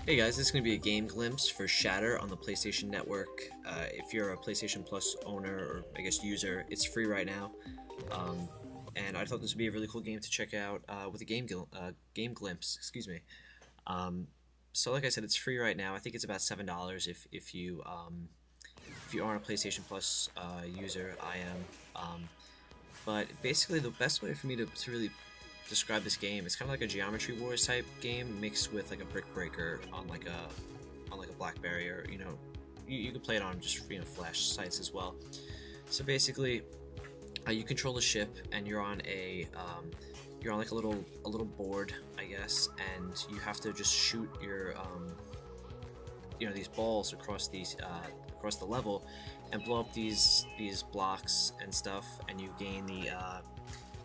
Hey guys, this is going to be a game glimpse for Shatter on the PlayStation Network. If you're a PlayStation Plus owner, or I guess user, it's free right now. And I thought this would be a really cool game to check out with a game glimpse, excuse me. So like I said, it's free right now. I think it's about $7 if you aren't a PlayStation Plus user. I am. But basically, the best way for me to really describe this game, it's kind of like a Geometry Wars type game mixed with like a Brick Breaker on like a BlackBerry, or you can play it on just Flash sites as well. So basically, you control the ship and you're on like a little board, I guess, and you have to just shoot your these balls across the level and blow up these blocks and stuff, and you gain the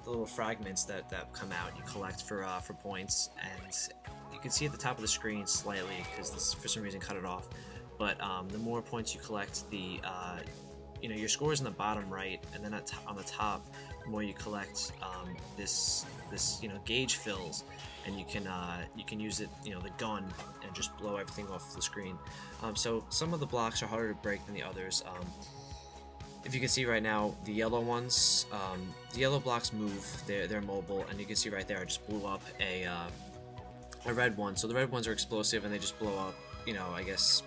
little fragments that come out. You collect for points, and you can see at the top of the screen slightly because this for some reason cut it off. But the more points you collect, the your score is in the bottom right, and then on the top, the more you collect, this gauge fills, and you can use it, the gun, and just blow everything off the screen. So some of the blocks are harder to break than the others. If you can see right now, the yellow ones, the yellow blocks move, they're mobile, and you can see right there I just blew up a red one. So the red ones are explosive and they just blow up, I guess,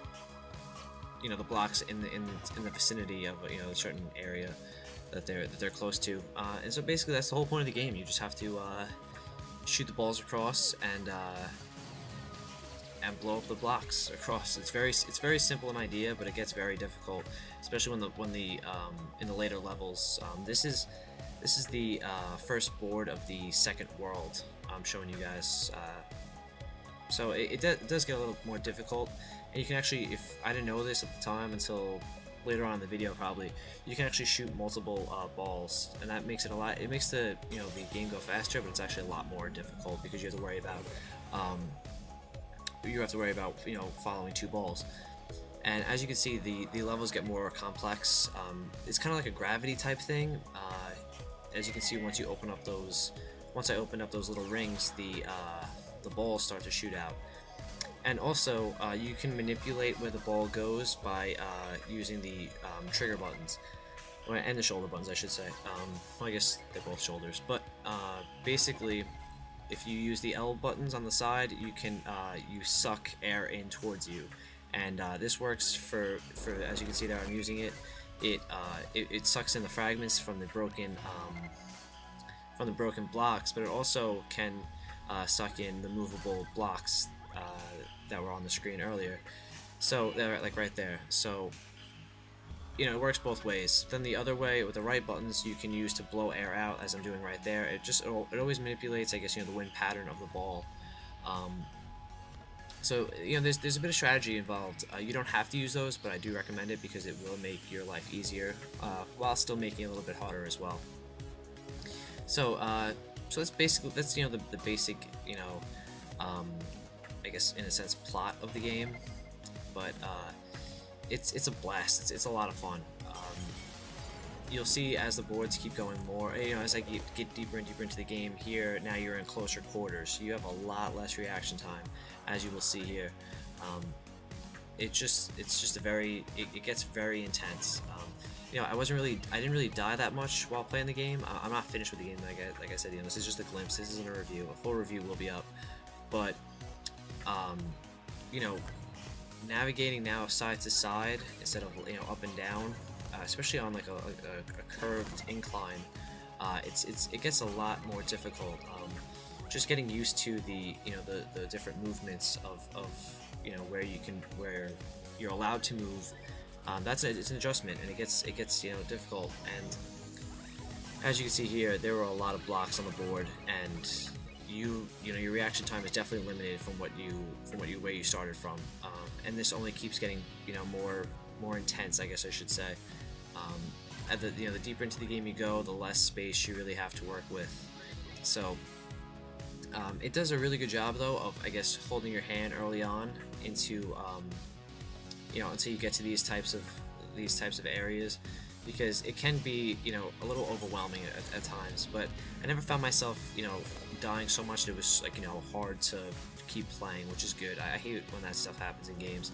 the blocks in the vicinity of a certain area that they're close to. And so basically that's the whole point of the game. You just have to shoot the balls across and blow up the blocks across. It's very simple an idea, but it gets very difficult, especially when in the later levels. This is the first board of the second world I'm showing you guys. So it does get a little more difficult, and you can actually, if I didn't know this at the time until later on in the video probably, you can actually shoot multiple balls, and that makes it makes the the game go faster, but it's actually a lot more difficult because you have to worry about following two balls. And as you can see, the levels get more complex. It's kind of like a gravity type thing. As you can see, once I open up those little rings, the balls start to shoot out. And also, you can manipulate where the ball goes by using the trigger buttons, and the shoulder buttons, I should say. Well, I guess they're both shoulders, but basically, if you use the L buttons on the side, you can you suck air in towards you, and this works for as you can see there, I'm using it. It sucks in the fragments from the broken blocks, but it also can suck in the movable blocks that were on the screen earlier. So they're like right there. So it works both ways. Then the other way, with the right buttons, you can use to blow air out, as I'm doing right there. It always manipulates, I guess, the wind pattern of the ball. So there's a bit of strategy involved. You don't have to use those, but I do recommend it because it will make your life easier while still making it a little bit harder as well. So that's basically the basic I guess in a sense plot of the game, but it's a blast. It's a lot of fun. You'll see as the boards keep going more, as I get deeper and deeper into the game here, now you're in closer quarters, so you have a lot less reaction time, as you will see here. It gets very intense. I didn't really die that much while playing the game. I'm not finished with the game, like I said. This is just a glimpse. This isn't a review. A full review will be up, but navigating now side to side instead of up and down, especially on like a curved incline, it gets a lot more difficult. Just getting used to the different movements of where you're allowed to move. It's an adjustment, and it gets difficult. And as you can see here, there were a lot of blocks on the board, and your reaction time is definitely limited from where you started from. And this only keeps getting more intense, I guess I should say. The deeper into the game you go, the less space you really have to work with. So it does a really good job though of, I guess, holding your hand early on into until you get to these types of areas. because it can be, you know, a little overwhelming at times, but I never found myself, you know, dying so much that it was, like, you know, hard to keep playing, which is good. I hate when that stuff happens in games.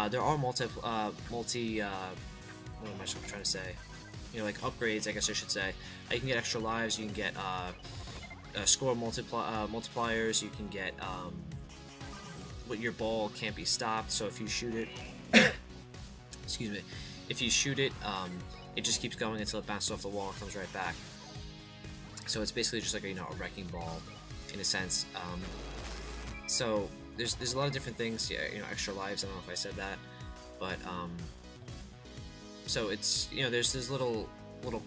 There are what am I trying to say? You know, like upgrades, I guess I should say. You can get extra lives, you can get score multipliers, you can get what your ball can't be stopped, so if you shoot it, excuse me, if you shoot it, it just keeps going until it bounces off the wall and comes right back. So it's basically just like a, you know, a wrecking ball, in a sense. So there's a lot of different things. Yeah, you know, extra lives. I don't know if I said that, but so it's, you know, there's little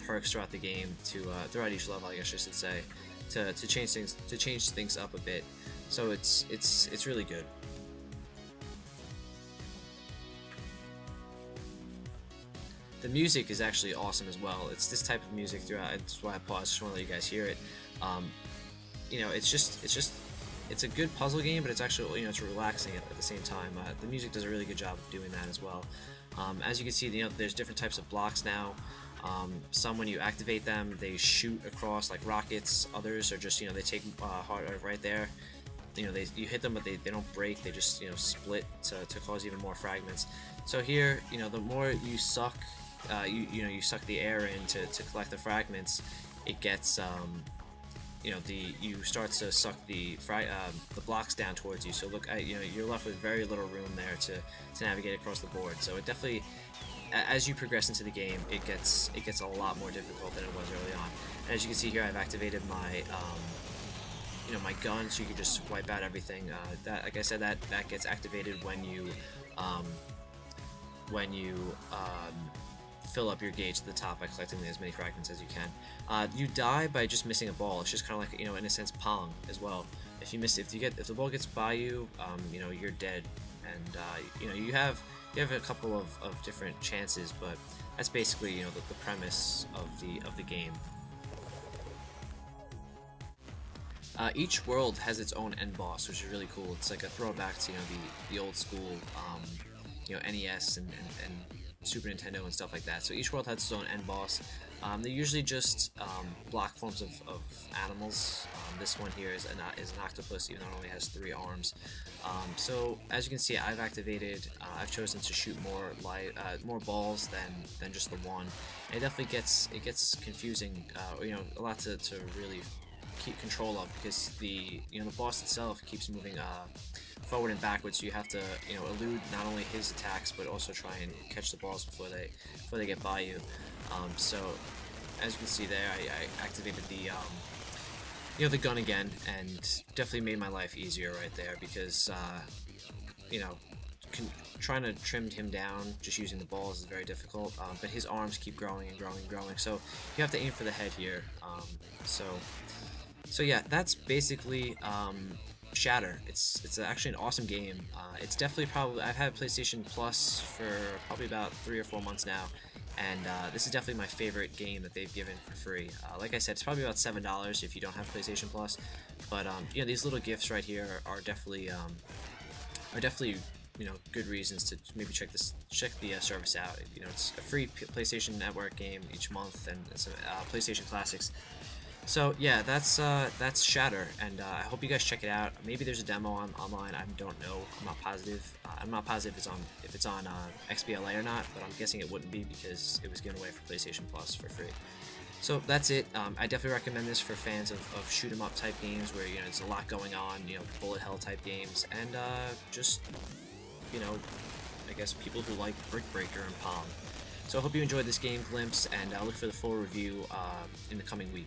perks throughout the game to throughout each level, I guess I should say, to change things up a bit. So it's really good. The music is actually awesome as well. It's this type of music throughout. That's why I paused. Just want to let you guys hear it. You know, it's a good puzzle game, but it's actually, you know, it's relaxing at the same time. The music does a really good job of doing that as well. As you can see, you know, there's different types of blocks now. Some, when you activate them, they shoot across like rockets. Others are just, you know, they take right there. You know, you hit them, but they don't break. They just, you know, split to cause even more fragments. So here, you know, the more you suck, you suck the air in to collect the fragments, it gets, you know, you start to suck the blocks down towards you. So look, you know, you're left with very little room there to navigate across the board. So it definitely, as you progress into the game, it gets a lot more difficult than it was early on. And as you can see here, I've activated my you know, my gun, so you can just wipe out everything. That, like I said, that gets activated when you fill up your gauge to the top by collecting as many fragments as you can. You die by just missing a ball. It's just kind of like, you know, in a sense, Pong as well. If the ball gets by you, you know, you're dead, and you know, you have a couple of different chances, but that's basically, you know, the premise of the game. Each world has its own end boss, which is really cool. It's like a throwback to, you know, the old school, you know, NES and Super Nintendo and stuff like that. So each world has its own end boss. They're usually just block forms of animals. This one here is an octopus, even though it only has 3 arms. So as you can see, I've chosen to shoot more balls than just the one. And it definitely gets confusing. You know, a lot to really keep control of, because the boss itself keeps moving forward and backwards, so you have to, you know, elude not only his attacks but also try and catch the balls before they get by you. So as you can see there, I activated the you know, the gun again, and definitely made my life easier right there, because you know, trying to trim him down just using the balls is very difficult, but his arms keep growing and growing and growing, so you have to aim for the head here. So yeah, that's basically Shatter. It's actually an awesome game. It's definitely I've had PlayStation Plus for probably about 3 or 4 months now, and this is definitely my favorite game that they've given for free. Like I said, it's probably about $7 if you don't have PlayStation Plus, but you know, these little gifts right here are definitely you know, good reasons to maybe check the service out. You know, it's a free PlayStation Network game each month, and it's PlayStation Classics. So yeah, that's Shatter, and I hope you guys check it out. Maybe there's a demo online. I don't know. I'm not positive. I'm not positive if it's on XBLA or not, but I'm guessing it wouldn't be, because it was given away for PlayStation Plus for free. So that's it. I definitely recommend this for fans of shoot 'em up type games where, you know, there's a lot going on. You know, bullet hell type games, and just, you know, I guess people who like Brick Breaker and Pong. So I hope you enjoyed this game glimpse, and look for the full review in the coming week.